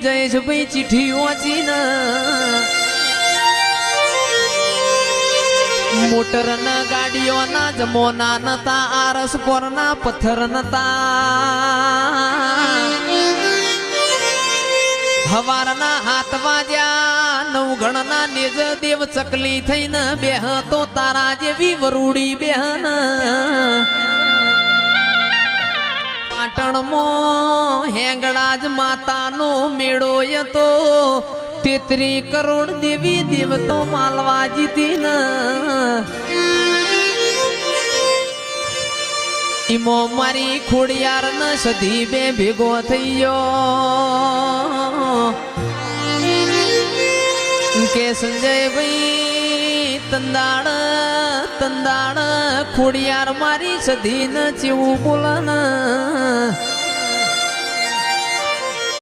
જયેશભાઈ ચીઠી વાંચી ને મોટર ના ગાડીઓ ના જમોના નતા આરસ પર ના પથ્થર નતા હવારના હાથ વાજ્યા નવગણના નેજ દેવ ચકલી થઈને બેહ તો તારા જેવી વરૂડી બેહન પાટણમાં હેંગળાજ માતાનો મેળો તો 33 કરોડ દેવી દેવતો માલવા જીતી ન ઈમો મારી ખોડિયાર ન સધી બે ભેગો થઈ ગયો કે સંજયભાઈ તંદાણ તંદાણ ખોડિયાર મારી સધી ન ચેવું બોલન